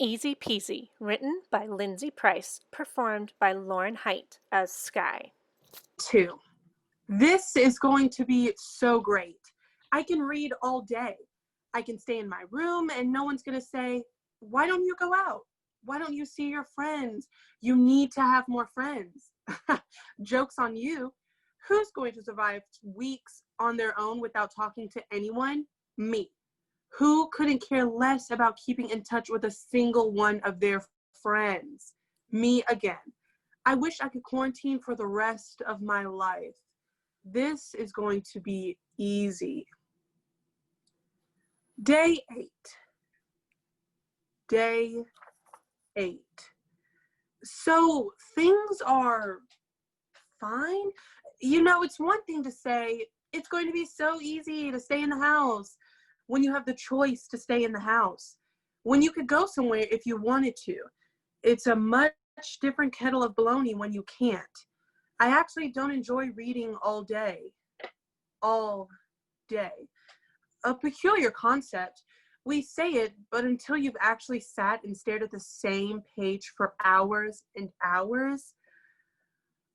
Easy Peasy, written by Lindsay Price, performed by Lauren Height as Sky. 2. This is going to be so great. I can read all day. I can stay in my room and no one's going to say, why don't you go out? Why don't you see your friends? You need to have more friends. Joke's on you. Who's going to survive weeks on their own without talking to anyone? Me. Who couldn't care less about keeping in touch with a single one of their friends? Me again. I wish I could quarantine for the rest of my life. This is going to be easy. Day 8. Day 8. So things are fine. You know, it's one thing to say, it's going to be so easy to stay in the house when you have the choice to stay in the house, when you could go somewhere if you wanted to. It's a much different kettle of bologna when you can't. I actually don't enjoy reading all day. All day. A peculiar concept. We say it, but until you've actually sat and stared at the same page for hours and hours,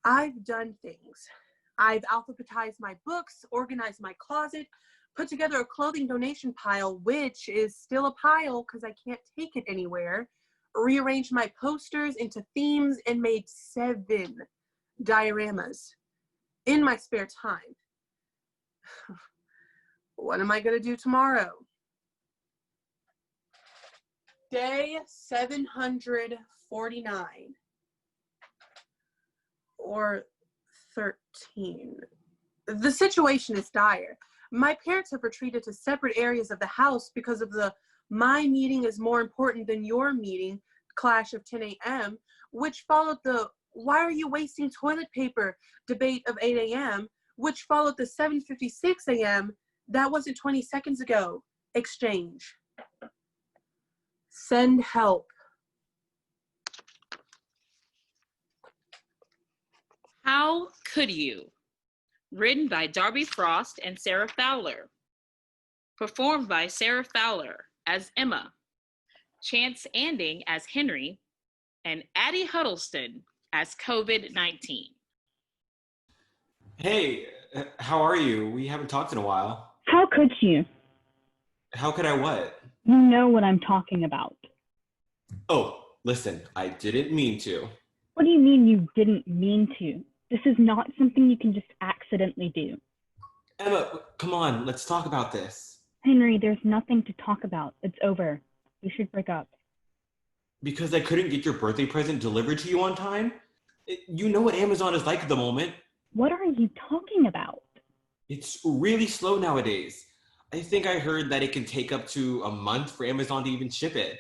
I've done things. I've alphabetized my books, organized my closet, put together a clothing donation pile, which is still a pile because I can't take it anywhere, rearranged my posters into themes, and made 7 dioramas in my spare time. What am I going to do tomorrow? Day 749. Or 13. The situation is dire. My parents have retreated to separate areas of the house because of the "my meeting is more important than your meeting" clash of 10 a.m., which followed the "why are you wasting toilet paper" debate of 8 a.m., which followed the 7:56 a.m. "that wasn't 20 seconds ago" exchange. Send help. How Could You? Written by Darby Frost and Sarah Fowler. Performed by Sarah Fowler as Emma, Chance Anding as Henry, and Addie Huddleston as COVID-19. Hey, how are you? We haven't talked in a while. How could you? How could I what? You know what I'm talking about. Oh, listen, I didn't mean to. What do you mean you didn't mean to? This is not something you can just accidentally do. Emma, come on, let's talk about this. Henry, there's nothing to talk about. It's over. We should break up. Because I couldn't get your birthday present delivered to you on time? You know what Amazon is like at the moment. What are you talking about? It's really slow nowadays. I think I heard that it can take up to a month for Amazon to even ship it.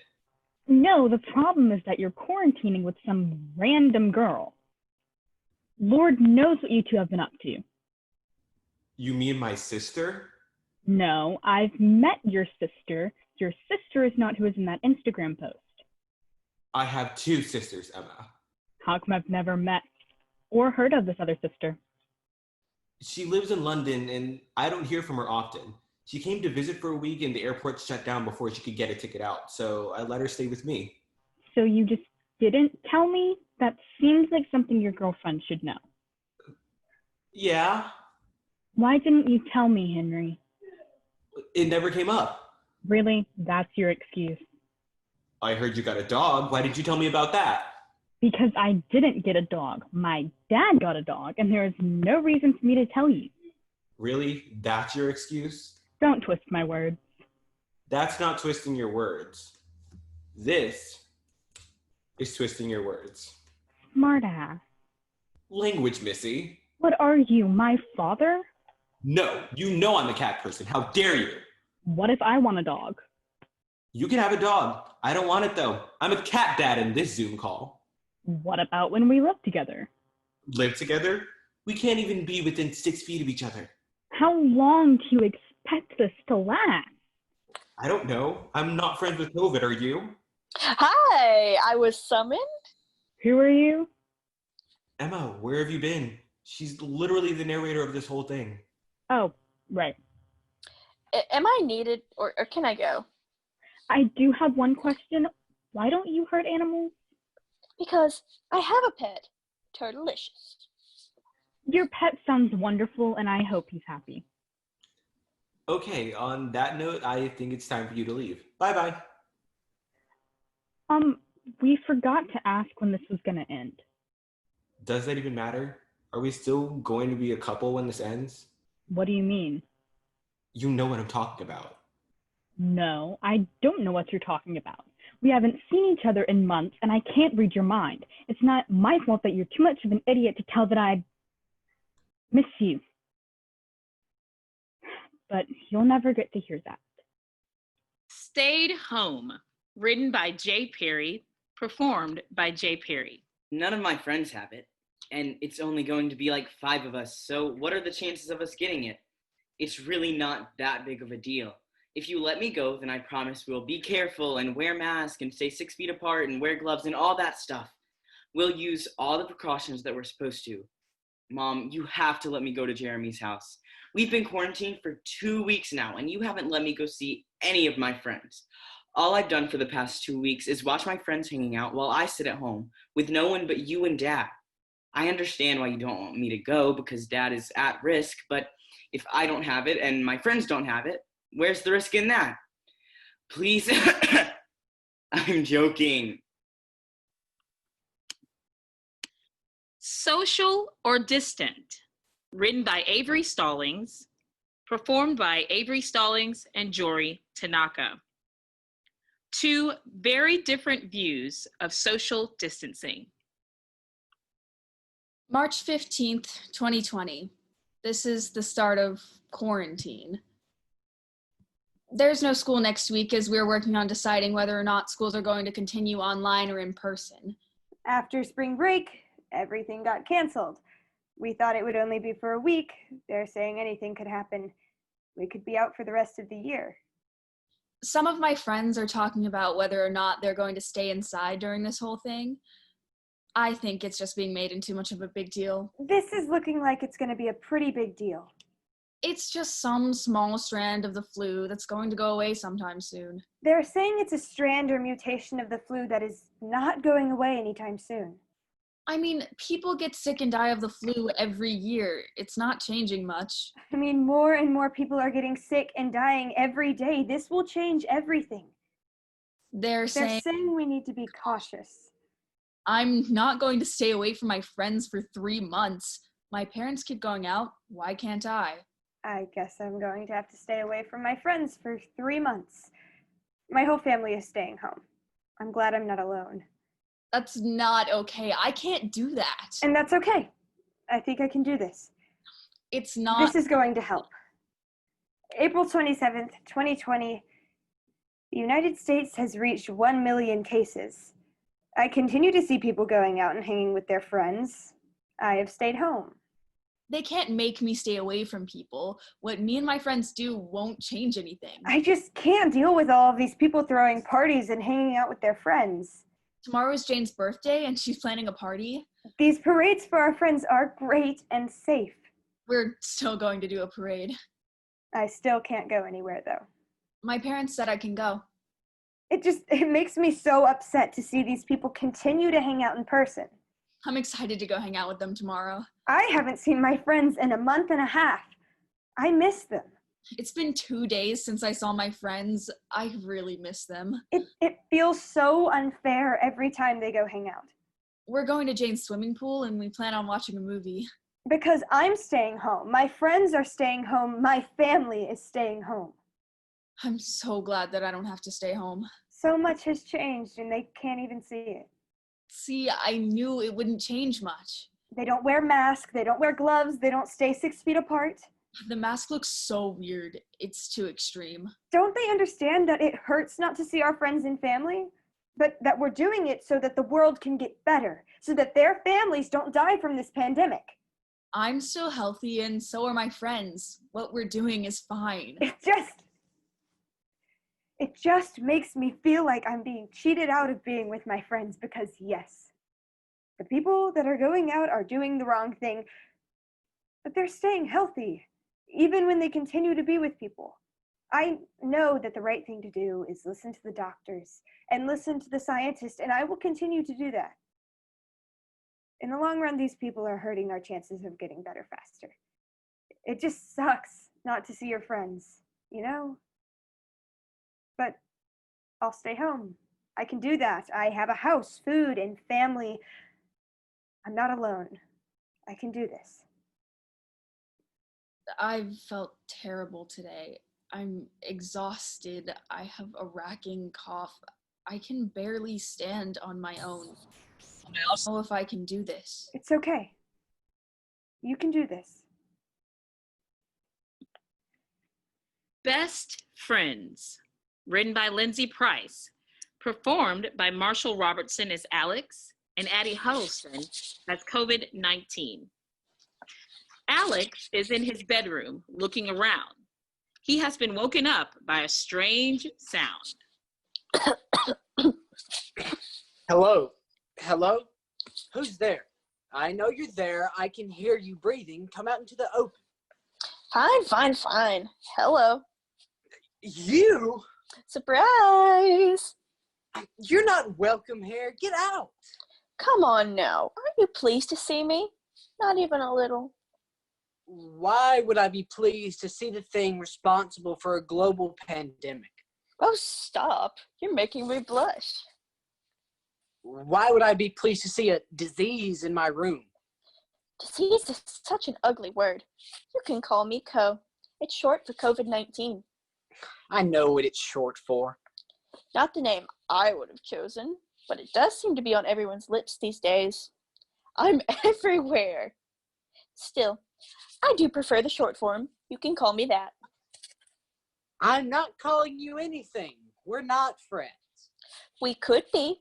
No, the problem is that you're quarantining with some random girl. Lord knows what you two have been up to. You mean my sister? No, I've met your sister. Your sister is not who is in that Instagram post. I have 2 sisters, Emma. How come I've never met or heard of this other sister? She lives in London and I don't hear from her often. She came to visit for a week and the airport shut down before she could get a ticket out, so I let her stay with me. So you just didn't tell me? That seems like something your girlfriend should know. Yeah? Why didn't you tell me, Henry? It never came up. Really? That's your excuse? I heard you got a dog. Why didn't you tell me about that? Because I didn't get a dog. My dad got a dog, and there is no reason for me to tell you. Really? That's your excuse? Don't twist my words. That's not twisting your words. This is twisting your words. Smartass. Language, Missy. What are you, my father? No, you know I'm the cat person. How dare you? What if I want a dog? You can have a dog. I don't want it though. I'm a cat dad in this Zoom call. What about when we live together? Live together? We can't even be within 6 feet of each other. How long do you expect this to last? I don't know. I'm not friends with COVID, are you? Hi, I was summoned. Who are you? Emma, where have you been? She's literally the narrator of this whole thing. Oh, right. Am I needed or can I go? I do have one question. Why don't you hurt animals? Because I have a pet. Turtlicious. Your pet sounds wonderful, and I hope he's happy. Okay, on that note, I think it's time for you to leave. Bye-bye. We forgot to ask when this was gonna end. Does that even matter? Are we still going to be a couple when this ends? What do you mean? You know what I'm talking about. No, I don't know what you're talking about. We haven't seen each other in months, and I can't read your mind. It's not my fault that you're too much of an idiot to tell that I miss you. But you'll never get to hear that. Stayed Home, written by Jay Perry, performed by Jay Perry. None of my friends have it, and it's only going to be like 5 of us, so what are the chances of us getting it? It's really not that big of a deal. If you let me go, then I promise we'll be careful and wear masks and stay 6 feet apart and wear gloves and all that stuff. We'll use all the precautions that we're supposed to. Mom, you have to let me go to Jeremy's house. We've been quarantined for 2 weeks now, and you haven't let me go see any of my friends. All I've done for the past 2 weeks is watch my friends hanging out while I sit at home with no one but you and Dad. I understand why you don't want me to go because Dad is at risk, but if I don't have it and my friends don't have it, where's the risk in that? Please, I'm joking. Social or Distant, written by Avery Stallings, performed by Avery Stallings and Jory Tanaka. Two very different views of social distancing. March 15th, 2020. This is the start of quarantine. There's no school next week as we're working on deciding whether or not schools are going to continue online or in person. After spring break, everything got canceled. We thought it would only be for a week. They're saying anything could happen. We could be out for the rest of the year. Some of my friends are talking about whether or not they're going to stay inside during this whole thing. I think it's just being made into too much of a big deal. This is looking like it's going to be a pretty big deal. It's just some small strand of the flu that's going to go away sometime soon. They're saying it's a strand or mutation of the flu that is not going away anytime soon. I mean, people get sick and die of the flu every year. It's not changing much. I mean, more and more people are getting sick and dying every day. This will change everything. They're saying we need to be cautious. I'm not going to stay away from my friends for 3 months. My parents keep going out. Why can't I? I guess I'm going to have to stay away from my friends for 3 months. My whole family is staying home. I'm glad I'm not alone. That's not okay. I can't do that. And that's okay. I think I can do this. It's not. This is going to help. April 27th, 2020, the United States has reached 1 million cases. I continue to see people going out and hanging with their friends. I have stayed home. They can't make me stay away from people. What me and my friends do won't change anything. I just can't deal with all of these people throwing parties and hanging out with their friends. Tomorrow is Jane's birthday and she's planning a party. These parades for our friends are great and safe. We're still going to do a parade. I still can't go anywhere though. My parents said I can go. It makes me so upset to see these people continue to hang out in person. I'm excited to go hang out with them tomorrow. I haven't seen my friends in a month and a half. I miss them. It's been 2 days since I saw my friends. I really miss them. It feels so unfair every time they go hang out. We're going to Jane's swimming pool and we plan on watching a movie. Because I'm staying home. My friends are staying home. My family is staying home. I'm so glad that I don't have to stay home. So much has changed and they can't even see it. See, I knew it wouldn't change much. They don't wear masks. They don't wear gloves. They don't stay 6 feet apart. The mask looks so weird. It's too extreme. Don't they understand that it hurts not to see our friends and family? But that we're doing it so that the world can get better, so that their families don't die from this pandemic. I'm still healthy and so are my friends. What we're doing is fine. It just makes me feel like I'm being cheated out of being with my friends because yes, the people that are going out are doing the wrong thing, but they're staying healthy, even when they continue to be with people. I know that the right thing to do is listen to the doctors and listen to the scientists, and I will continue to do that. In the long run, these people are hurting our chances of getting better faster. It just sucks not to see your friends, you know? But I'll stay home. I can do that. I have a house, food, and family. I'm not alone. I can do this. I've felt terrible today. I'm exhausted. I have a racking cough. I can barely stand on my own. I don't know if I can do this. It's okay. You can do this. Best Friends, written by Lindsay Price, performed by Marshall Robertson as Alex and Addie Huddleston as COVID-19. Alex is in his bedroom looking around. He has been woken up by a strange sound. Hello? Hello? Who's there? I know you're there. I can hear you breathing. Come out into the open. Fine. Hello. You? Surprise! You're not welcome here. Get out. Come on now. Aren't you pleased to see me? Not even a little. Why would I be pleased to see the thing responsible for a global pandemic? Oh, stop. You're making me blush. Why would I be pleased to see a disease in my room? Disease is such an ugly word. You can call me Co. It's short for COVID-19. I know what it's short for. Not the name I would have chosen, but it does seem to be on everyone's lips these days. I'm everywhere. Still, I do prefer the short form. You can call me that. I'm not calling you anything. We're not friends. We could be.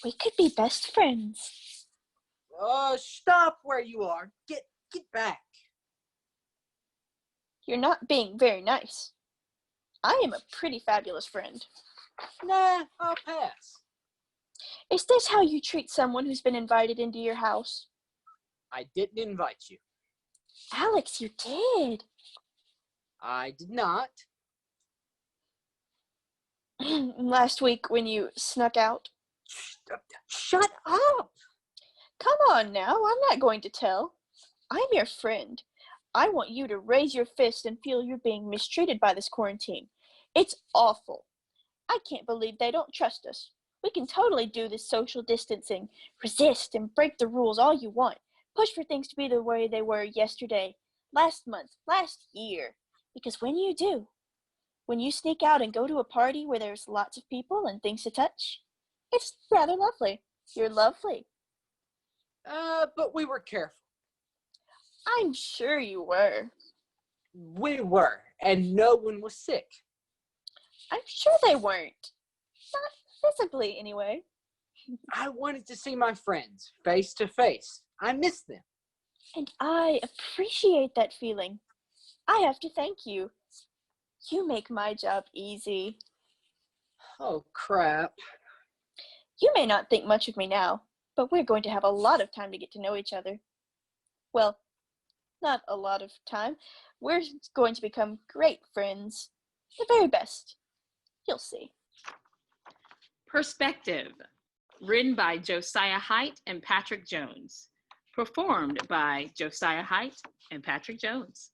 We could be best friends. Stop where you are. Get back. You're not being very nice. I am a pretty fabulous friend. Nah, I'll pass. Is this how you treat someone who's been invited into your house? I didn't invite you. Alex, you did. I did not. Last week when you snuck out. Shut up! Come on now, I'm not going to tell. I'm your friend. I want you to raise your fist and feel you're being mistreated by this quarantine. It's awful. I can't believe they don't trust us. We can totally do this social distancing, resist and break the rules all you want. Push for things to be the way they were yesterday, last month, last year. Because when you do, when you sneak out and go to a party where there's lots of people and things to touch, it's rather lovely. You're lovely. But we were careful. I'm sure you were. We were, and no one was sick. I'm sure they weren't. Not visibly, anyway. I wanted to see my friends face to face. I miss them. And I appreciate that feeling. I have to thank you. You make my job easy. Oh, crap. You may not think much of me now, but we're going to have a lot of time to get to know each other. Well, not a lot of time. We're going to become great friends. The very best. You'll see. Perspective, written by Josiah Height and Patrick Jones, performed by Josiah Height and Patrick Jones.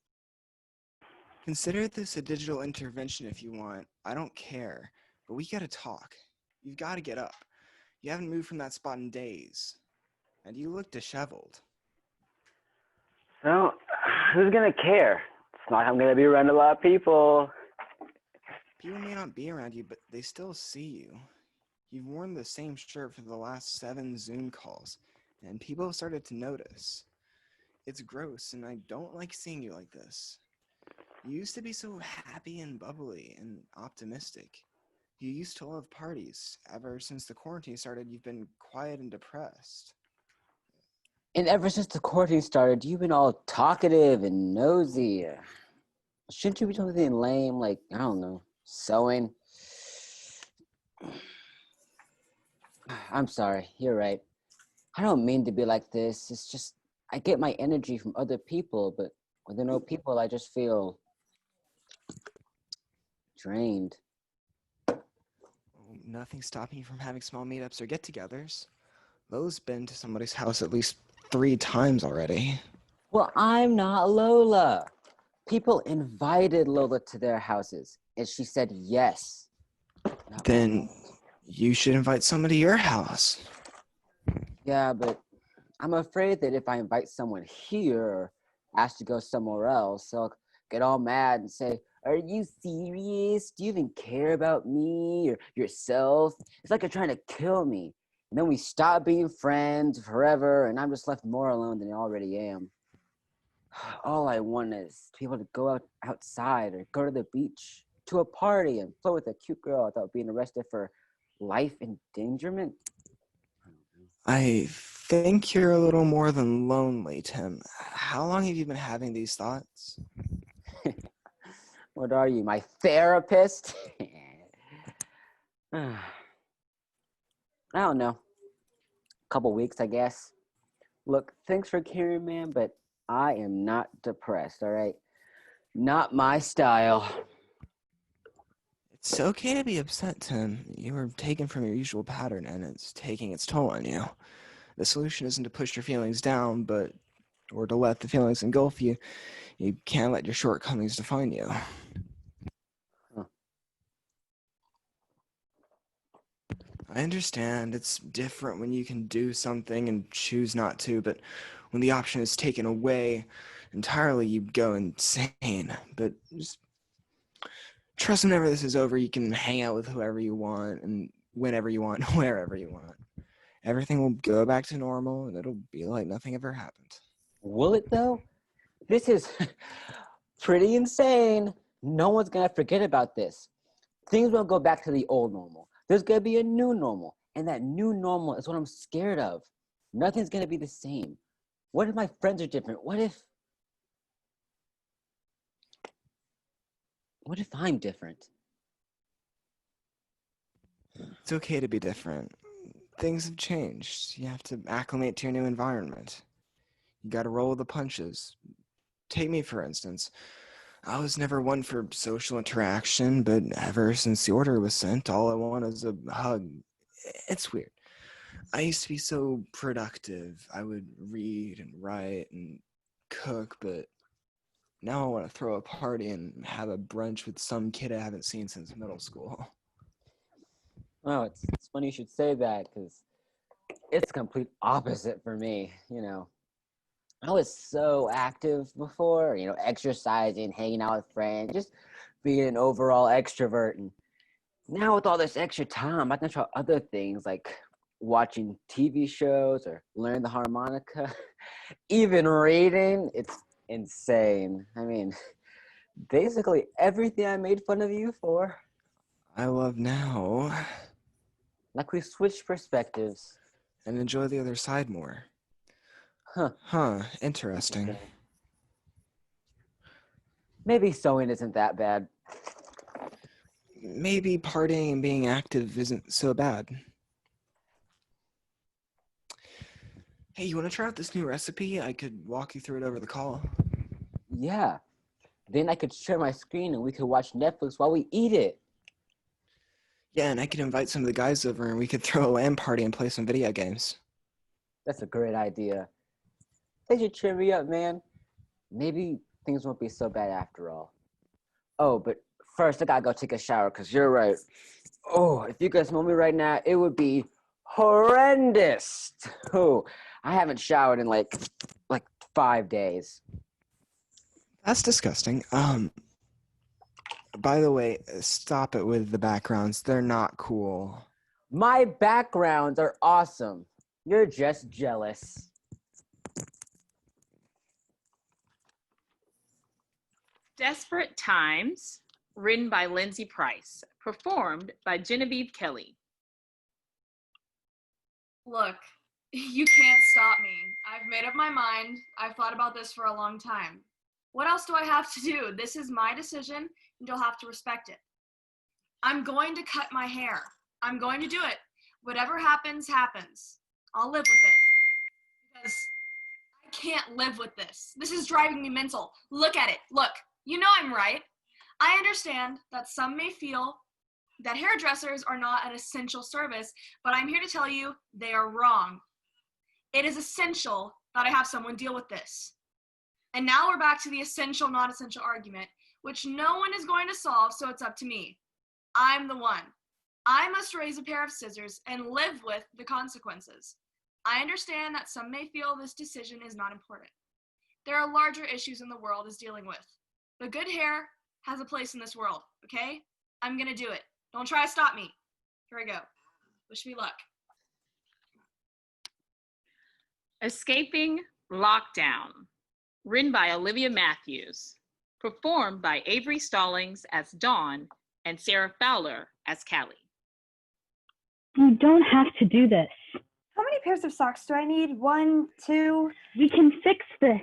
Consider this a digital intervention if you want. I don't care, but we gotta talk. You've gotta get up. You haven't moved from that spot in days, and you look disheveled. So, who's gonna care? It's not like I'm gonna be around a lot of people. People may not be around you, but they still see you. You've worn the same shirt for the last 7 Zoom calls, and people have started to notice. It's gross, and I don't like seeing you like this. You used to be so happy and bubbly and optimistic. You used to love parties. Ever since the quarantine started, you've been quiet and depressed. And ever since the quarantine started, you've been all talkative and nosy. Shouldn't you be doing something lame, like, I don't know, sewing? I'm sorry, you're right. I don't mean to be like this. It's just, I get my energy from other people, but when there are no people, I just feel drained. Nothing's stopping you from having small meetups or get-togethers. Lola's been to somebody's house at least 3 times already. Well, I'm not Lola. People invited Lola to their houses, and she said yes. Then you should invite someone to your house. Yeah, but I'm afraid that if I invite someone here or ask to go somewhere else, they'll get all mad and say, "Are you serious? Do you even care about me or yourself? It's like you're trying to kill me." And then we stop being friends forever, and I'm just left more alone than I already am. All I want is to be able to go outside or go to the beach, to a party, and flirt with a cute girl without being arrested for life endangerment. I think you're a little more than lonely, Tim. How long have you been having these thoughts? What are you, my therapist? I don't know. A couple weeks, I guess. Look, thanks for caring, man, but I am not depressed, all right? Not my style. It's okay to be upset, Tim. You were taken from your usual pattern, and it's taking its toll on you. The solution isn't to push your feelings down, or to let the feelings engulf you. You can't let your shortcomings define you. I understand it's different when you can do something and choose not to, but when the option is taken away entirely, you go insane. But just trust whenever this is over, you can hang out with whoever you want and whenever you want, wherever you want. Everything will go back to normal and it'll be like nothing ever happened. Will it, though? This is pretty insane. No one's gonna forget about this. Things won't go back to the old normal. There's gonna be a new normal, and that new normal is what I'm scared of. Nothing's gonna be the same. What if my friends are different? What if I'm different? It's okay to be different. Things have changed. You have to acclimate to your new environment. You gotta roll with the punches. Take me, for instance. I was never one for social interaction, but ever since the order was sent, all I want is a hug. It's weird. I used to be so productive. I would read and write and cook, but now I want to throw a party and have a brunch with some kid I haven't seen since middle school. Oh, it's funny you should say that, because it's complete opposite for me, I was so active before, exercising, hanging out with friends, just being an overall extrovert. And now with all this extra time, I can try other things like watching TV shows or learn the harmonica, even reading. It's insane. I mean, basically everything I made fun of you for. I love now. Like we switched perspectives. And enjoy the other side more. Huh, interesting. Maybe sewing isn't that bad. Maybe partying and being active isn't so bad. Hey, you want to try out this new recipe? I could walk you through it over the call. Yeah. Then I could share my screen and we could watch Netflix while we eat it. Yeah, and I could invite some of the guys over and we could throw a LAN party and play some video games. That's a great idea. They should cheer me up, man. Maybe things won't be so bad after all. Oh, but first I gotta go take a shower, because you're right. Oh, if you could smell me right now, it would be horrendous. Oh, I haven't showered in like 5 days. That's disgusting. By the way, stop it with the backgrounds. They're not cool. My backgrounds are awesome. You're just jealous. Desperate Times, written by Lindsay Price, performed by Genevieve Kelly. Look, you can't stop me. I've made up my mind. I've thought about this for a long time. What else do I have to do? This is my decision, and you'll have to respect it. I'm going to cut my hair. I'm going to do it. Whatever happens, happens. I'll live with it. Because I can't live with this. This is driving me mental. Look at it. Look. You know I'm right. I understand that some may feel that hairdressers are not an essential service, but I'm here to tell you they are wrong. It is essential that I have someone deal with this. And now we're back to the essential, not essential argument, which no one is going to solve, so it's up to me. I'm the one. I must raise a pair of scissors and live with the consequences. I understand that some may feel this decision is not important. There are larger issues in the world is dealing with. But good hair has a place in this world, okay? I'm gonna do it. Don't try to stop me. Here we go. Wish me luck. Escaping Lockdown, written by Olivia Matthews, performed by Avery Stallings as Dawn and Sarah Fowler as Callie. You don't have to do this. How many pairs of socks do I need? 1, 2? We can fix this.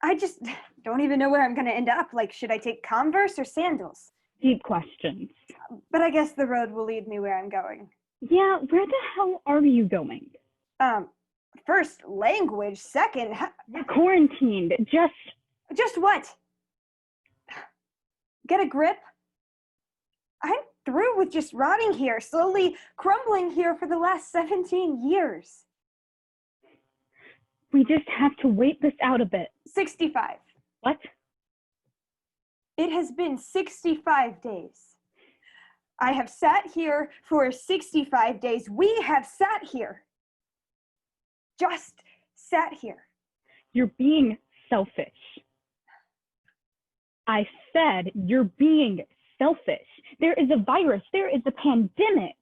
I just don't even know where I'm going to end up. Like, should I take Converse or sandals? Deep questions. But I guess the road will lead me where I'm going. Yeah, where the hell are you going? First, language. Second, You're quarantined. Just what? Get a grip? I'm through with just rotting here, slowly crumbling here for the last 17 years. We just have to wait this out a bit. 65. What? It has been 65 days. I have sat here for 65 days. We have sat here. Just sat here. You're being selfish. I said you're being selfish. There is a virus. There is a pandemic.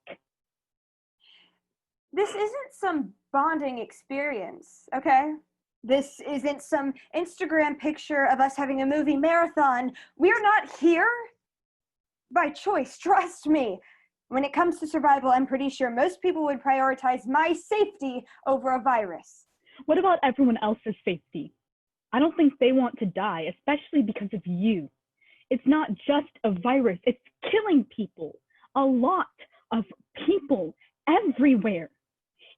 This isn't some bonding experience, okay? This isn't some Instagram picture of us having a movie marathon. We're not here by choice, trust me. When it comes to survival, I'm pretty sure most people would prioritize my safety over a virus. What about everyone else's safety? I don't think they want to die, especially because of you. It's not just a virus, it's killing people. A lot of people everywhere.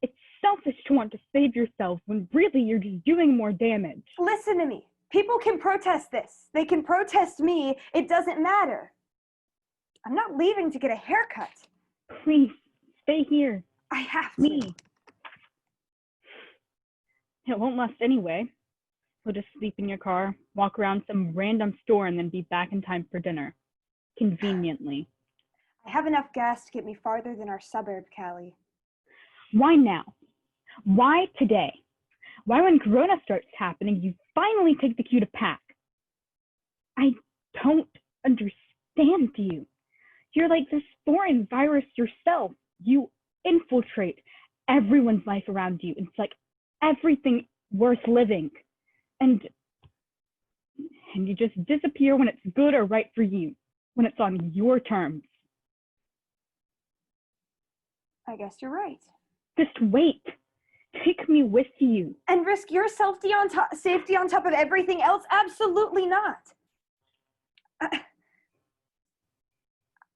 It's selfish to want to save yourself when really you're just doing more damage. Listen to me. People can protest this. They can protest me. It doesn't matter. I'm not leaving to get a haircut. Please, stay here. I have to. Me. It won't last anyway. We'll just sleep in your car, walk around some random store, and then be back in time for dinner. Conveniently. I have enough gas to get me farther than our suburb, Callie. Why now? Why today? Why when Corona starts happening, you finally take the cue to pack? I don't understand you. You're like this foreign virus yourself. You infiltrate everyone's life around you. It's like everything worth living. And you just disappear when it's good or right for you, when it's on your terms. I guess you're right. Just wait. Take me with you. And risk your safety on top of everything else? Absolutely not.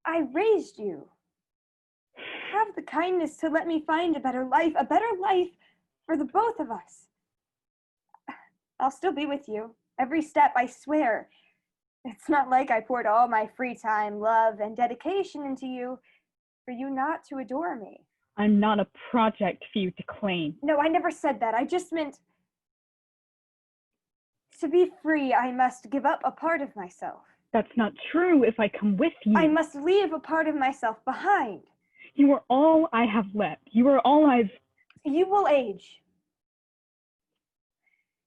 I raised you. Have the kindness to let me find a better life for the both of us. I'll still be with you. Every step, I swear. It's not like I poured all my free time, love, and dedication into you for you not to adore me. I'm not a project for you to claim. No, I never said that. I just meant to be free, I must give up a part of myself. That's not true if I come with you. I must leave a part of myself behind. You are all I have left. You are all I've... You will age.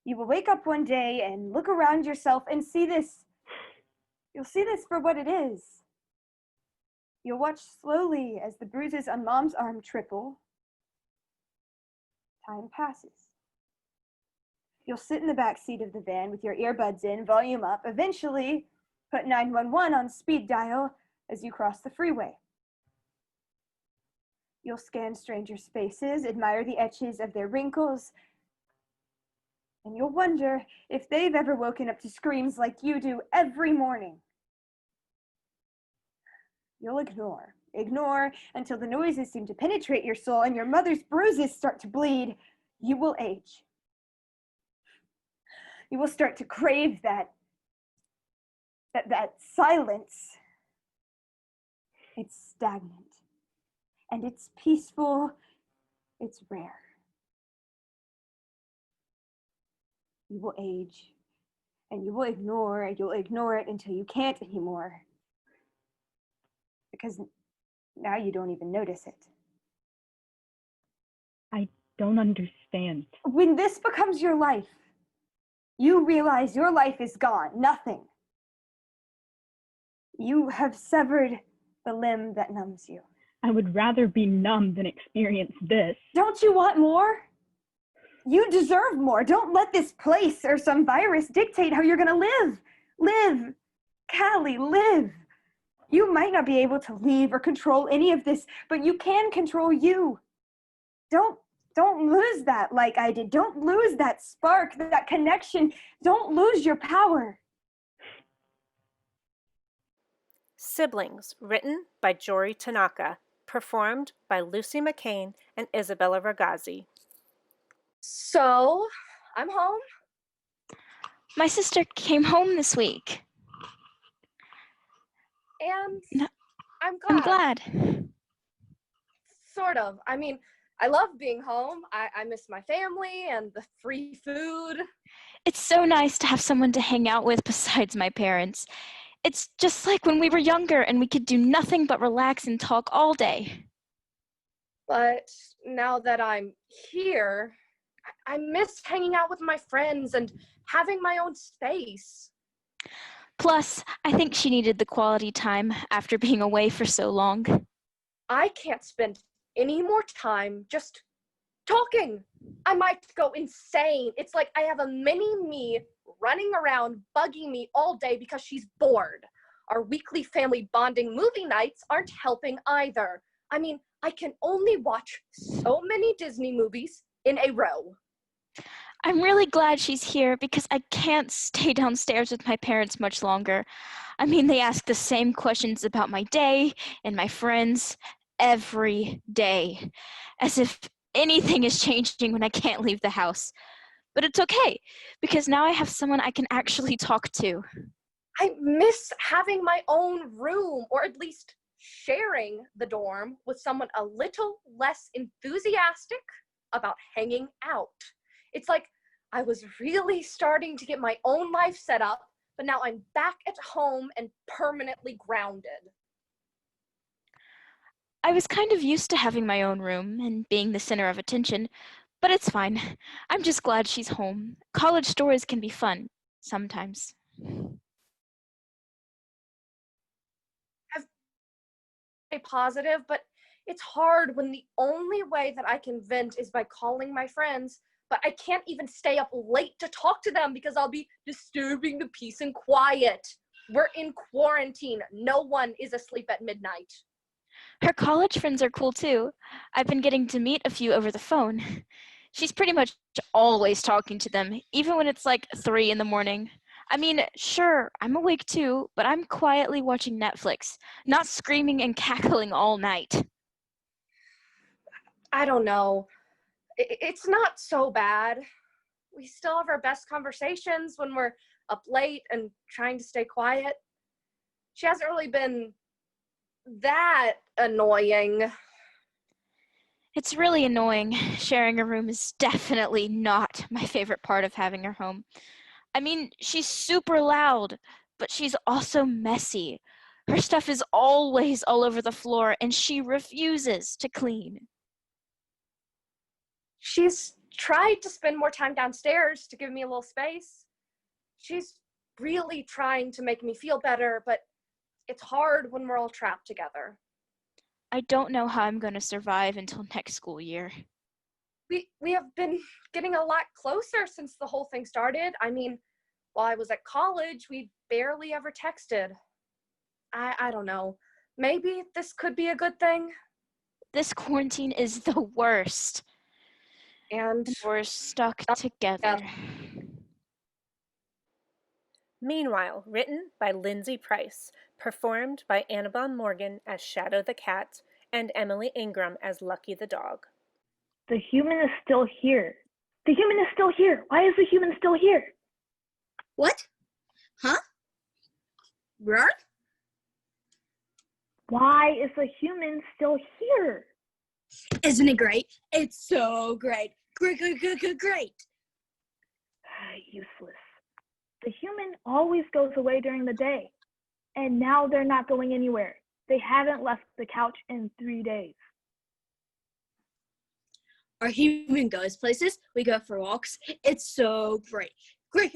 You will wake up one day and look around yourself and see this. You'll see this for what it is. You'll watch slowly as the bruises on Mom's arm triple. Time passes. You'll sit in the back seat of the van with your earbuds in, volume up, eventually put 911 on speed dial as you cross the freeway. You'll scan strangers' faces, admire the etches of their wrinkles, and you'll wonder if they've ever woken up to screams like you do every morning. You'll ignore until the noises seem to penetrate your soul and your mother's bruises start to bleed. You will age. You will start to crave that That silence, it's stagnant. And it's peaceful, it's rare. You will age, and you'll ignore it until you can't anymore. Because now you don't even notice it. I don't understand. When this becomes your life, you realize your life is gone, nothing. You have severed the limb that numbs you. I would rather be numb than experience this. Don't you want more? You deserve more. Don't let this place or some virus dictate how you're gonna live. Live, Callie, live. You might not be able to leave or control any of this, but you can control you. Don't lose that like I did. Don't lose that spark, that connection. Don't lose your power. Siblings, written by Jory Tanaka, performed by Lucy McCain and Isabella Ragazzi. So, I'm home. My sister came home this week. And No, I'm I'm glad. glad. Sort of. I mean, I love being home. I miss my family and the free food. It's so nice to have someone to hang out with besides my parents. It's just like when we were younger and we could do nothing but relax and talk all day. But now that I'm here, I miss hanging out with my friends and having my own space. Plus, I think she needed the quality time after being away for so long. I can't spend any more time just talking. I might go insane. It's like I have a mini me running around bugging me all day because she's bored. Our weekly family bonding movie nights aren't helping either. I mean, I can only watch so many Disney movies in a row. I'm really glad she's here because I can't stay downstairs with my parents much longer. I mean, they ask the same questions about my day and my friends every day, as if anything is changing when I can't leave the house. But it's okay, because now I have someone I can actually talk to. I miss having my own room, or at least sharing the dorm with someone a little less enthusiastic about hanging out. It's like I was really starting to get my own life set up, but now I'm back at home and permanently grounded. I was kind of used to having my own room and being the center of attention, but it's fine. I'm just glad she's home. College stories can be fun, sometimes. I've been positive, but it's hard when the only way that I can vent is by calling my friends, but I can't even stay up late to talk to them because I'll be disturbing the peace and quiet. We're in quarantine. No one is asleep at midnight. Her college friends are cool too. I've been getting to meet a few over the phone. She's pretty much always talking to them, even when it's like 3 a.m. I mean, sure, I'm awake too, but I'm quietly watching Netflix, not screaming and cackling all night. I don't know. It's not so bad. We still have our best conversations when we're up late and trying to stay quiet. She hasn't really been that annoying. It's really annoying. Sharing a room is definitely not my favorite part of having her home. I mean, she's super loud, but she's also messy. Her stuff is always all over the floor, and she refuses to clean. She's tried to spend more time downstairs to give me a little space. She's really trying to make me feel better, but it's hard when we're all trapped together. I don't know how I'm going to survive until next school year. We have been getting a lot closer since the whole thing started. I mean, while I was at college, we barely ever texted. I don't know. Maybe this could be a good thing. This quarantine is the worst. And we're stuck together. Meanwhile, written by Lindsay Price, performed by Annabelle Morgan as Shadow the cat and Emily Ingram as Lucky the dog. The human is still here. The human is still here. Why is the human still here? What? Huh? Roar? Why is the human still here? Isn't it great? It's so great. Great. Useless. The human always goes away during the day, and now they're not going anywhere. They haven't left the couch in 3 days. Our human goes places. We go for walks. It's so great. Great.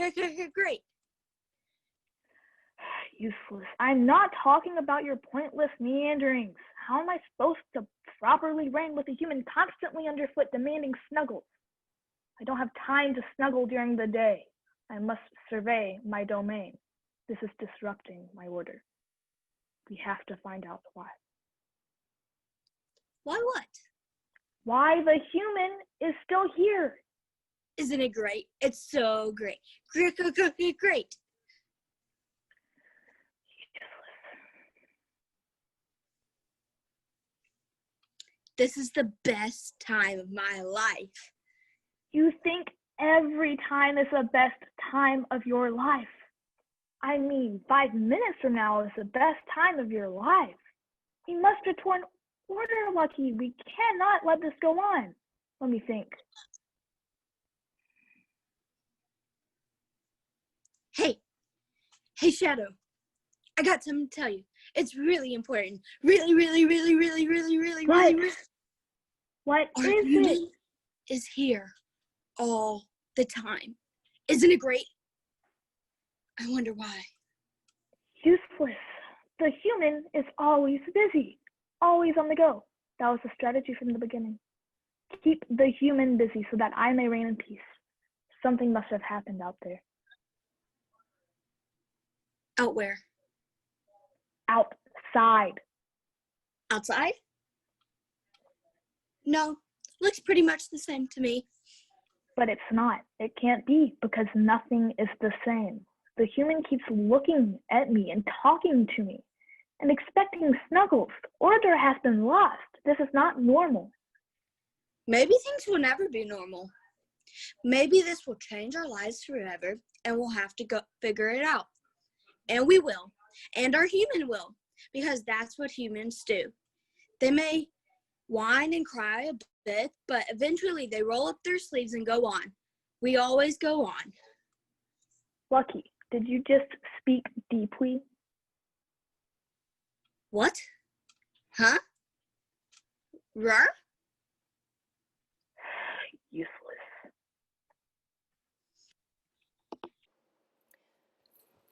Useless. I'm not talking about your pointless meanderings. How am I supposed to properly reign with a human constantly underfoot demanding snuggles? I don't have time to snuggle during the day. I must survey my domain. This is disrupting my order. We have to find out why. Why what? Why the human is still here. Isn't it great? It's so great. Great. This is the best time of my life. You think every time is the best time of your life. I mean, 5 minutes from now is the best time of your life. We must return order, Lucky. We cannot let this go on. Let me think. Hey, Shadow. I got something to tell you. It's really important. Really. What Our is human it? is here all the time. Isn't it great? I wonder why. Useless. The human is always busy, always on the go. That was the strategy from the beginning. Keep the human busy so that I may reign in peace. Something must have happened out there. Out where? Outside. Outside? No, looks pretty much the same to me. But it's not. It can't be because nothing is the same. The human keeps looking at me and talking to me and expecting snuggles. Order has been lost. This is not normal. Maybe things will never be normal. Maybe this will change our lives forever and we'll have to go figure it out. And we will. And our human will. Because that's what humans do. They may whine and cry a bit, but eventually they roll up their sleeves and go on. We always go on. Lucky, did you just speak deeply? What? Huh? Roar? Useless.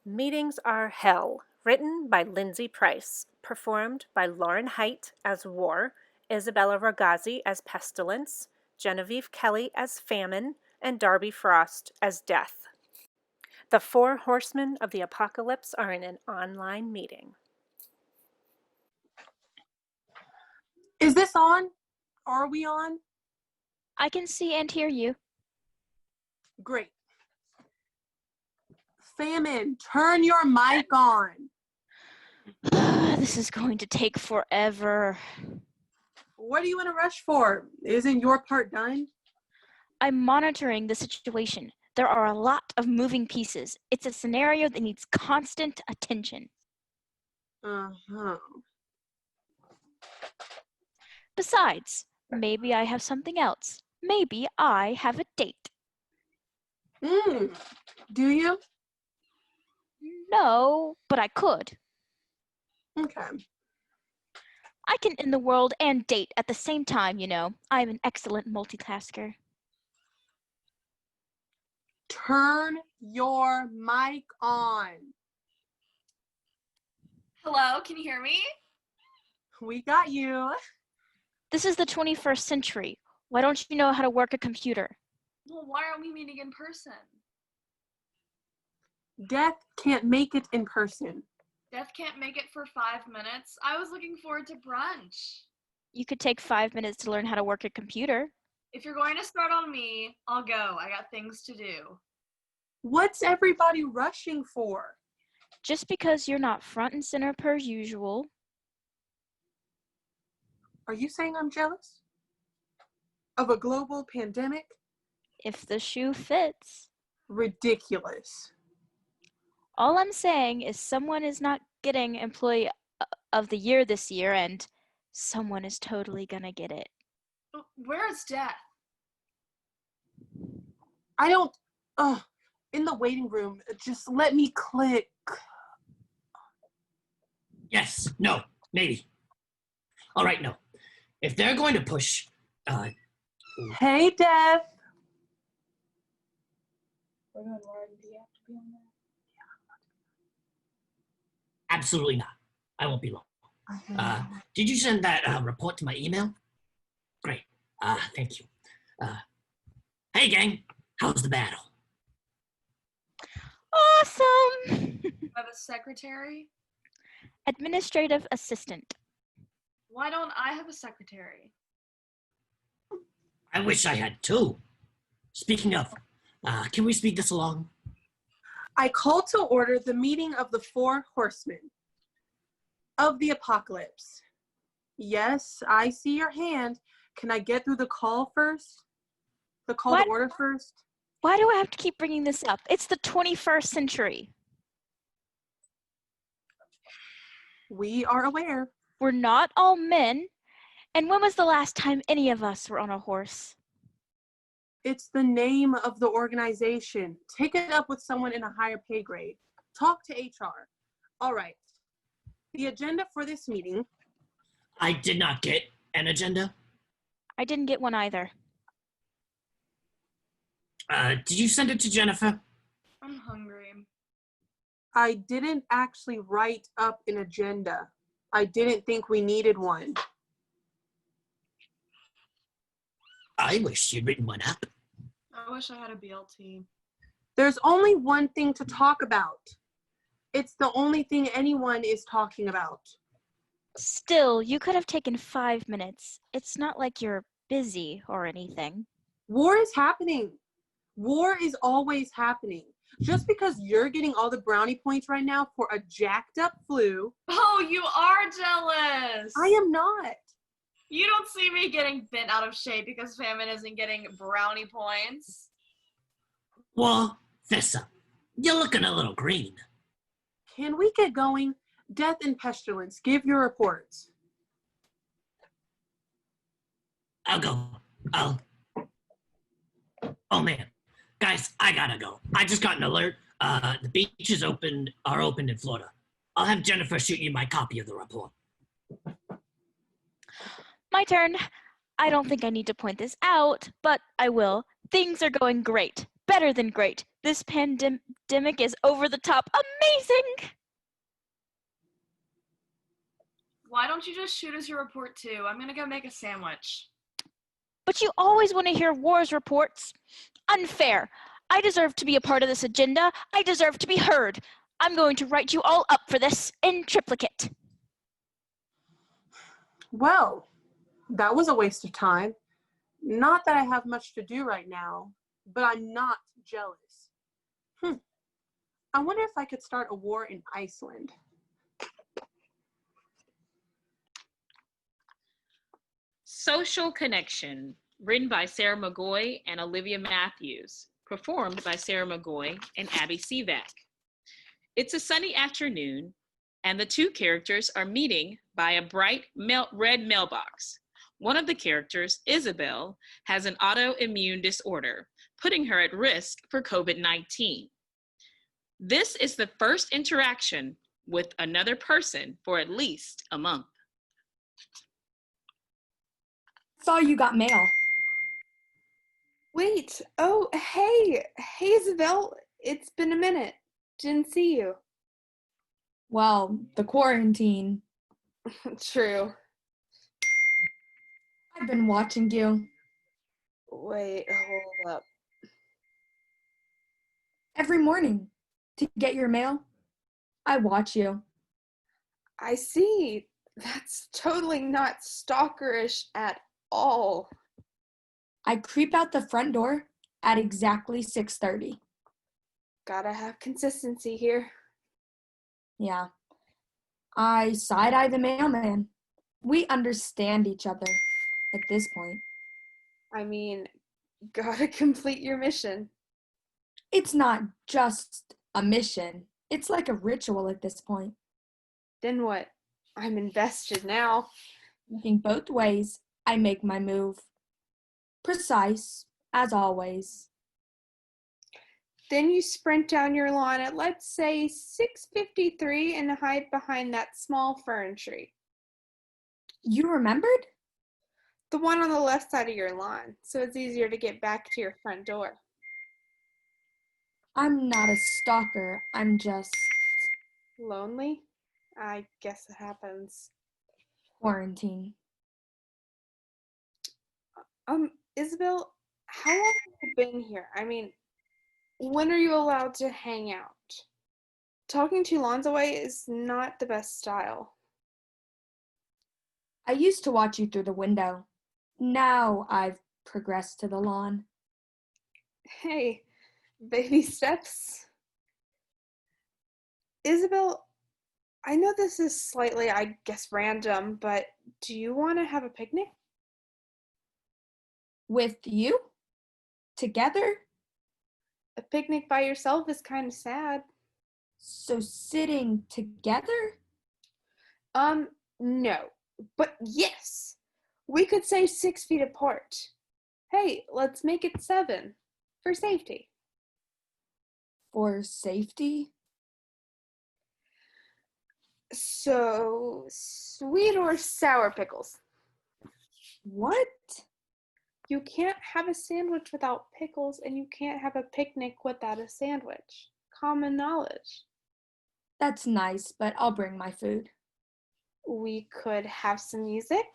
Meetings Are Hell, written by Lindsay Price, performed by Lauren Height as War, Isabella Ragazzi as Pestilence, Genevieve Kelly as Famine, and Darby Frost as Death. The 4 horsemen of the apocalypse are in an online meeting. Is this on? Are we on? I can see and hear you. Great. Famine, turn your mic on. This is going to take forever. What are you in a rush for? Isn't your part done? I'm monitoring the situation. There are a lot of moving pieces. It's a scenario that needs constant attention. Uh-huh. Besides, maybe I have something else. Maybe I have a date. Do you? No, but I could. Okay. I can end the world and date at the same time, you know. I'm an excellent multitasker. Turn your mic on. Hello, can you hear me? We got you. This is the 21st century. Why don't you know how to work a computer? Well, why aren't we meeting in person? Death can't make it in person. Death can't make it for 5 minutes. I was looking forward to brunch. You could take 5 minutes to learn how to work a computer. If you're going to start on me, I'll go. I got things to do. What's everybody rushing for? Just because you're not front and center per usual. Are you saying I'm jealous? Of a global pandemic? If the shoe fits. Ridiculous. All I'm saying is someone is not getting Employee of the Year this year, and someone is totally gonna get it. Where's Death? I don't. In the waiting room. Just let me click. Yes, no, maybe. All right, no. If they're going to push, Hey, Death. absolutely not. I won't be long. Did you send that report to my email? Great. Thank you. Hey, gang. How's the battle? Awesome! You have a secretary? Administrative assistant. Why don't I have a secretary? I wish I had two. Speaking of, can we speed this along? I call to order the meeting of the 4 horsemen of the apocalypse. Yes, I see your hand. Can I get through the call first? The call to order first? Why do I have to keep bringing this up? It's the 21st century. We are aware. We're not all men. And when was the last time any of us were on a horse? It's the name of the organization. Take it up with someone in a higher pay grade. Talk to HR. All right. The agenda for this meeting. I did not get an agenda. I didn't get one either. Did you send it to Jennifer? I'm hungry. I didn't actually write up an agenda. I didn't think we needed one. I wish you'd written one up. I wish I had a BLT. There's only one thing to talk about. It's the only thing anyone is talking about. Still, you could have taken 5 minutes. It's not like you're busy or anything. War is happening. War is always happening. Just because you're getting all the brownie points right now for a jacked up flu. Oh, you are jealous. I am not. You don't see me getting bent out of shape because Famine isn't getting brownie points. Well, Thessa, you're looking a little green. Can we get going? Death and Pestilence, give your reports. I'll go. Oh man. Guys, I gotta go. I just got an alert. The beaches are open in Florida. I'll have Jennifer shoot you my copy of the report. My turn. I don't think I need to point this out, but I will. Things are going great. Better than great. This pandemic is over the top amazing! Why don't you just shoot us your report too? I'm gonna go make a sandwich. But you always want to hear wars reports. Unfair. I deserve to be a part of this agenda. I deserve to be heard. I'm going to write you all up for this in triplicate. Well, that was a waste of time. Not that I have much to do right now, but I'm not jealous. I wonder if I could start a war in Iceland. Social Connection, written by Sarah McGoy and Olivia Matthews, performed by Sarah McGoy and Abby Sivak. It's a sunny afternoon, and the two characters are meeting by a bright red mailbox. One of the characters, Isabel, has an autoimmune disorder, putting her at risk for COVID-19. This is the first interaction with another person for at least a month. Saw you got mail. Wait, oh, hey, Isabel, it's been a minute. Didn't see you. Well, the quarantine. True. I've been watching you. Wait, hold up. Every morning to get your mail, I watch you. I see. That's totally not stalkerish at all. I creep out the front door at exactly 6:30. Gotta have consistency here. Yeah. I side-eye the mailman. We understand each other at this point. I mean, gotta complete your mission. It's not just a mission. It's like a ritual at this point. Then what? I'm invested now. Thinking both ways, I make my move. Precise, as always. Then you sprint down your lawn at, let's say, 6:53 and hide behind that small fern tree. You remembered? The one on the left side of your lawn, so it's easier to get back to your front door. I'm not a stalker, I'm just Lonely? I guess it happens. quarantine. Isabel, how long have you been here? I mean, when are you allowed to hang out? Talking 2 lawns away is not the best style. I used to watch you through the window. Now I've progressed to the lawn. Hey, baby steps. Isabel, I know this is slightly, I guess, random, but do you want to have a picnic? With you? Together? A picnic by yourself is kind of sad. So sitting together? No. But yes! We could say 6 feet apart. Hey, let's make it 7. For safety. For safety? So, sweet or sour pickles? What? You can't have a sandwich without pickles, and you can't have a picnic without a sandwich. Common knowledge. That's nice, but I'll bring my food. We could have some music.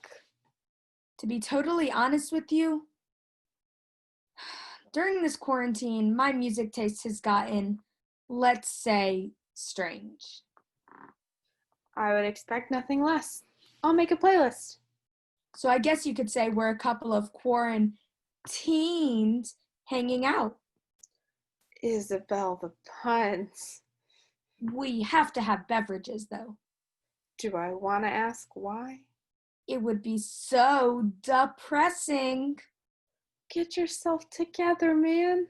To be totally honest with you, during this quarantine, my music taste has gotten, let's say, strange. I would expect nothing less. I'll make a playlist. So I guess you could say we're a couple of quaranteens hanging out. Isabel, the puns. We have to have beverages, though. Do I want to ask why? It would be so depressing. Get yourself together, man.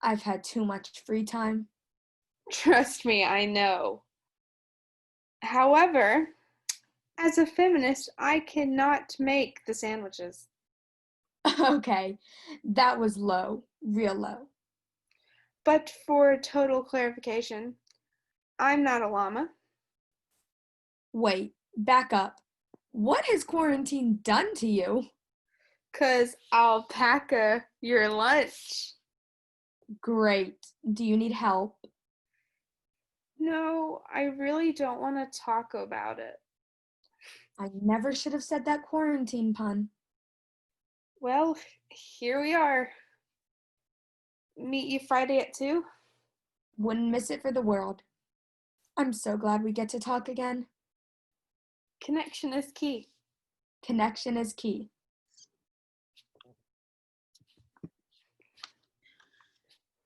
I've had too much free time. Trust me, I know. However, as a feminist, I cannot make the sandwiches. Okay, that was low, real low. But for total clarification, I'm not a llama. Wait, back up. What has quarantine done to you? 'Cause alpaca, your lunch. Great. Do you need help? No, I really don't want to talk about it. I never should have said that quarantine pun. Well, here we are. Meet you Friday at 2? Wouldn't miss it for the world. I'm so glad we get to talk again. Connection is key. Connection is key.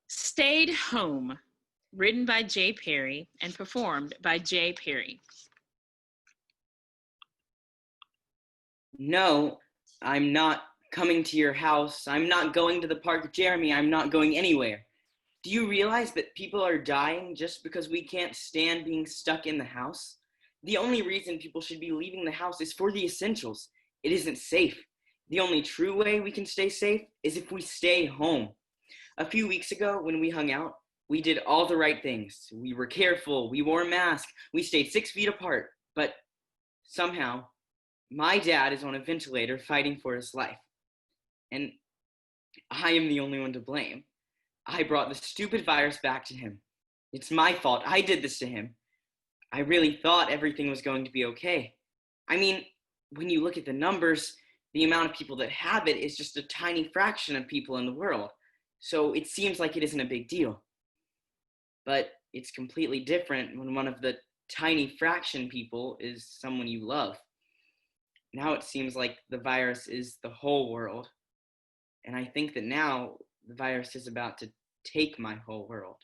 Stayed Home, written by Jay Perry and performed by Jay Perry. No, I'm not coming to your house. I'm not going to the park. Jeremy, I'm not going anywhere. Do you realize that people are dying just because we can't stand being stuck in the house? The only reason people should be leaving the house is for the essentials. It isn't safe. The only true way we can stay safe is if we stay home. A few weeks ago, when we hung out, we did all the right things. We were careful, we wore masks, we stayed 6 feet apart, but somehow, my dad is on a ventilator fighting for his life. And I am the only one to blame. I brought the stupid virus back to him. It's my fault. I did this to him. I really thought everything was going to be okay. I mean, when you look at the numbers, the amount of people that have it is just a tiny fraction of people in the world. So it seems like it isn't a big deal. But it's completely different when one of the tiny fraction people is someone you love. Now it seems like the virus is the whole world. And I think that now the virus is about to take my whole world.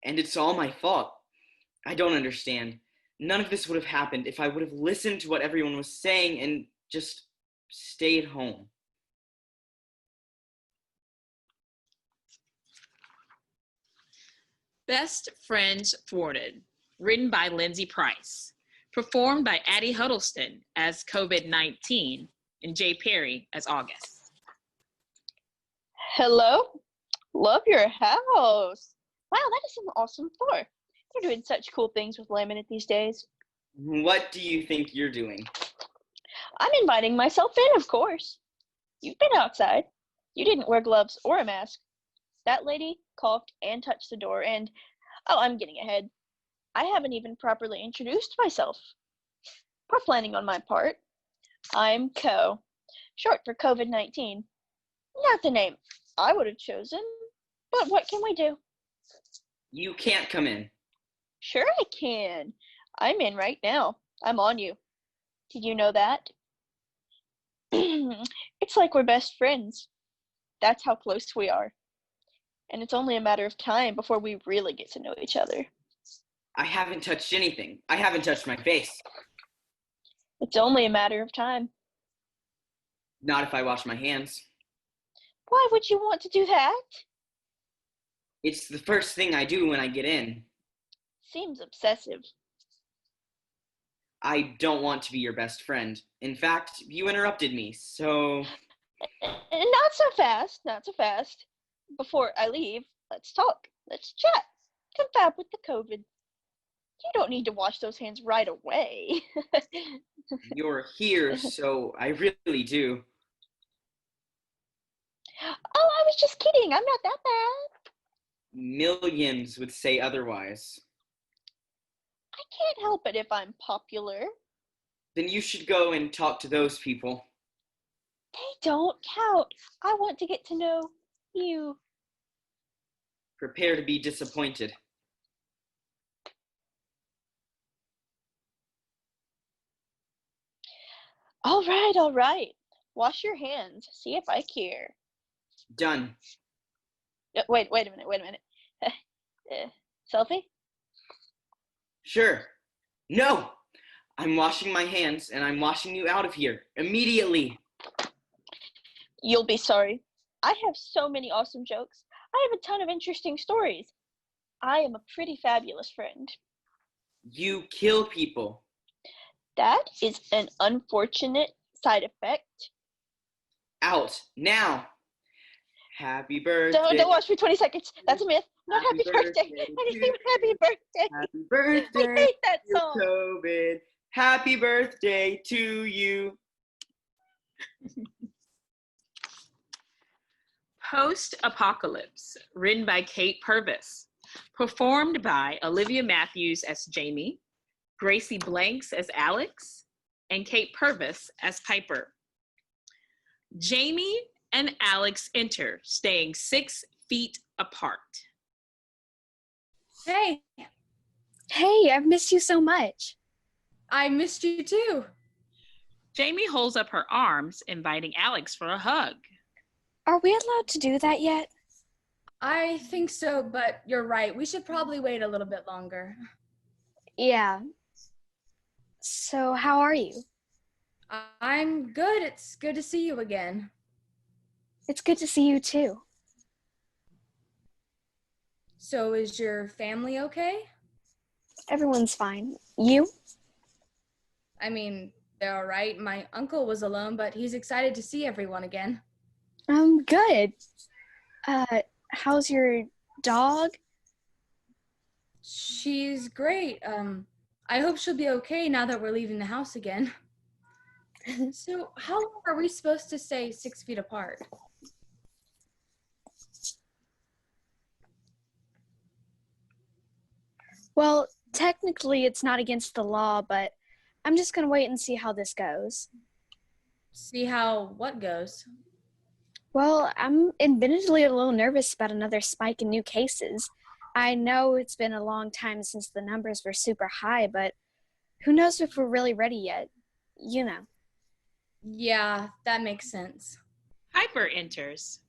And it's all my fault. I don't understand. None of this would have happened if I would have listened to what everyone was saying and just stayed home. Best Friends Thwarted, written by Lindsay Price, performed by Addie Huddleston as COVID-19 and Jay Perry as August. Hello? Love your house. Wow, that is an awesome floor. You're doing such cool things with laminate these days. What do you think you're doing? I'm inviting myself in, of course. You've been outside. You didn't wear gloves or a mask. That lady coughed and touched the door and, oh, I'm getting ahead. I haven't even properly introduced myself. Poor planning on my part. I'm Co, short for COVID-19. Not the name I would have chosen, but what can we do? You can't come in. Sure I can. I'm in right now. I'm on you. Did you know that? It's like we're best friends. That's how close we are. And it's only a matter of time before we really get to know each other. I haven't touched anything. I haven't touched my face. It's only a matter of time. Not if I wash my hands. Why would you want to do that? It's the first thing I do when I get in. Seems obsessive. I don't want to be your best friend. In fact, you interrupted me, so... Not so fast, not so fast. Before I leave, let's talk. Let's chat. Confab with the COVID. You don't need to wash those hands right away. You're here, so I really do. Oh, I was just kidding. I'm not that bad. Millions would say otherwise. I can't help it if I'm popular. Then you should go and talk to those people. They don't count. I want to get to know you. Prepare to be disappointed. All right. Wash your hands. See if I care. Done. Wait a minute. Selfie? Sure. No! I'm washing my hands and I'm washing you out of here. Immediately. You'll be sorry. I have so many awesome jokes. I have a ton of interesting stories. I am a pretty fabulous friend. You kill people. That is an unfortunate side effect. Out. Now. Happy birthday. Don't watch for 20 seconds. That's a myth. Not happy birthday. Anything but happy birthday. Happy birthday. I hate that song. COVID. Happy birthday to you. Post-Apocalypse, written by Kate Purvis, performed by Olivia Matthews as Jamie, Gracie Blanks as Alex, and Kate Purvis as Piper. Jamie and Alex enter, staying 6 feet apart. Hey. Hey, I've missed you so much. I missed you too. Jamie holds up her arms, inviting Alex for a hug. Are we allowed to do that yet? I think so, but you're right. We should probably wait a little bit longer. Yeah. So, how are you? I'm good. It's good to see you again. It's good to see you too. So, is your family okay? Everyone's fine. You? I mean, they're all right. My uncle was alone, but he's excited to see everyone again. Good. How's your dog? She's great. I hope she'll be okay now that we're leaving the house again. So, how long are we supposed to stay 6 feet apart? Well, technically it's not against the law, but I'm just gonna wait and see how this goes. See how what goes? Well, I'm admittedly a little nervous about another spike in new cases. I know it's been a long time since the numbers were super high, but who knows if we're really ready yet? You know. Yeah, that makes sense. Piper enters.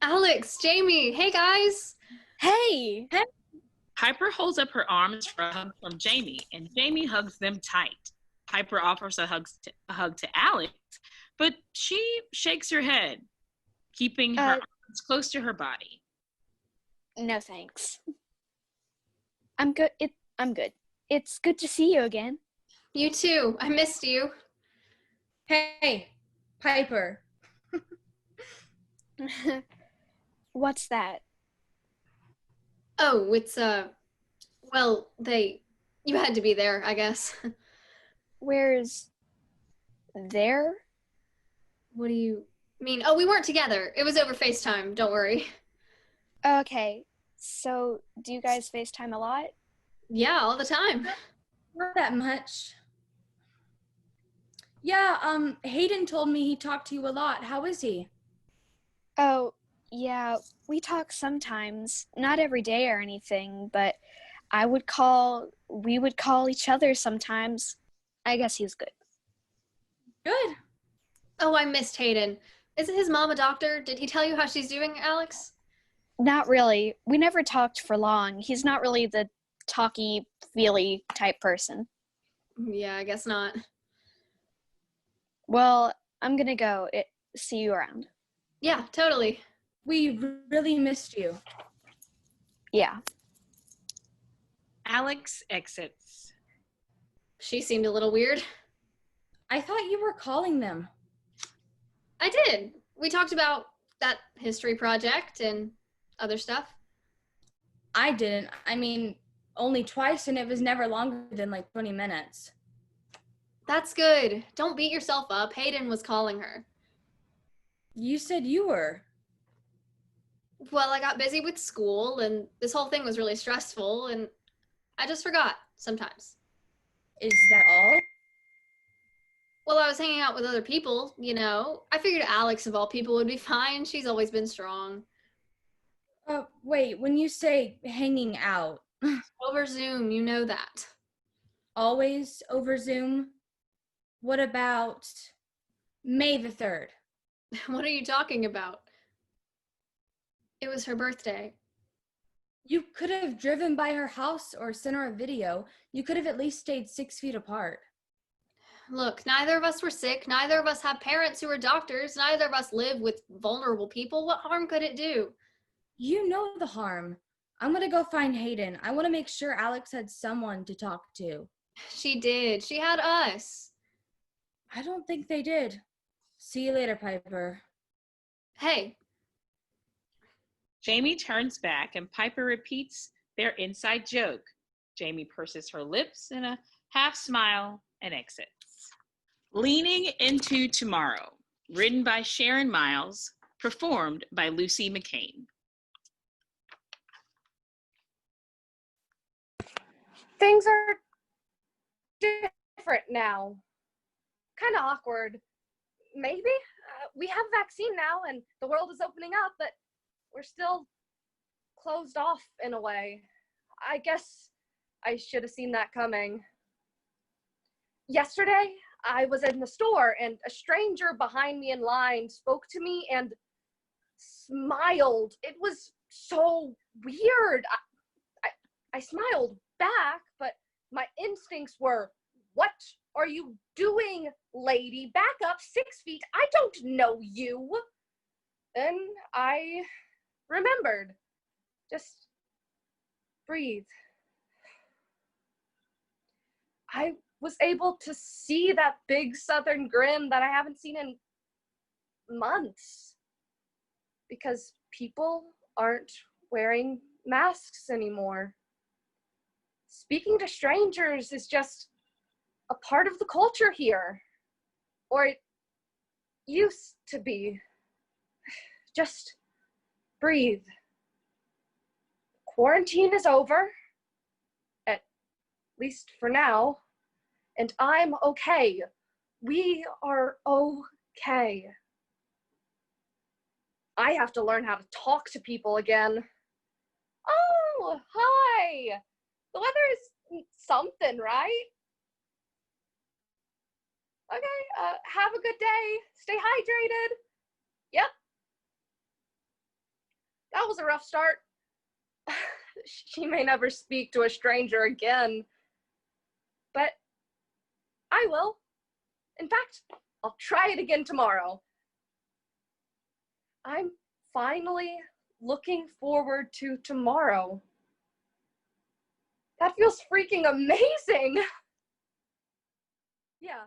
Alex, Jamie, hey guys. Hey. Piper holds up her arms for a hug from Jamie, and Jamie hugs them tight. Piper offers a hug to Alex, but she shakes her head, keeping her arms close to her body. No thanks. I'm good. I'm good. It's good to see you again. You too. I missed you. Hey, Piper. What's that? Oh, it's well, you had to be there, I guess. Where's there? What do you mean? Oh, we weren't together. It was over FaceTime. Don't worry. Okay, so do you guys FaceTime a lot? Yeah, all the time. Not that much. Yeah, Hayden told me he talked to you a lot. How is he? Oh, yeah, we talk sometimes. Not every day or anything, but we would call each other sometimes. I guess he was good. Good. Oh, I missed Hayden. Isn't his mom a doctor? Did he tell you how she's doing, Alex? Not really. We never talked for long. He's not really the talky, feely type person. Yeah, I guess not. Well, I'm gonna go. See you around. Yeah, totally. We really missed you. Yeah. Alex exits. She seemed a little weird. I thought you were calling them. I did. We talked about that history project and other stuff. I didn't. I mean, only twice, and it was never longer than like 20 minutes. That's good. Don't beat yourself up. Hayden was calling her. You said you were. Well, I got busy with school, and this whole thing was really stressful, and I just forgot sometimes. Is that all? Well, I was hanging out with other people, you know. I figured Alex, of all people, would be fine. She's always been strong. Wait, when you say hanging out. Over Zoom, you know that. Always over Zoom? What about May the 3rd? What are you talking about? It was her birthday. You could have driven by her house or sent her a video. You could have at least stayed 6 feet apart. Look, neither of us were sick. Neither of us have parents who are doctors. Neither of us live with vulnerable people. What harm could it do? You know the harm. I'm gonna go find Hayden. I want to make sure Alex had someone to talk to. She did. She had us. I don't think they did. See you later, Piper. Hey. Jamie turns back and Piper repeats their inside joke. Jamie purses her lips in a half smile and exits. Leaning into Tomorrow, written by Sharon Miles, performed by Lucy McCain. Things are different now. Kind of awkward. Maybe. We have a vaccine now and the world is opening up, but we're still closed off in a way. I guess I should have seen that coming. Yesterday, I was in the store and a stranger behind me in line spoke to me and smiled. It was so weird. I smiled back, but my instincts were, "What are you doing, lady? Back up 6 feet. I don't know you." Then I remembered. Just breathe. I was able to see that big southern grin that I haven't seen in months. Because people aren't wearing masks anymore. Speaking to strangers is just a part of the culture here. Or it used to be. Just breathe. Quarantine is over, at least for now, and I'm okay. We are okay. I have to learn how to talk to people again. Oh, hi. The weather is something, right? Okay, have a good day. Stay hydrated. Yep. That was a rough start. She may never speak to a stranger again, but I will. In fact, I'll try it again tomorrow. I'm finally looking forward to tomorrow. That feels freaking amazing. Yeah.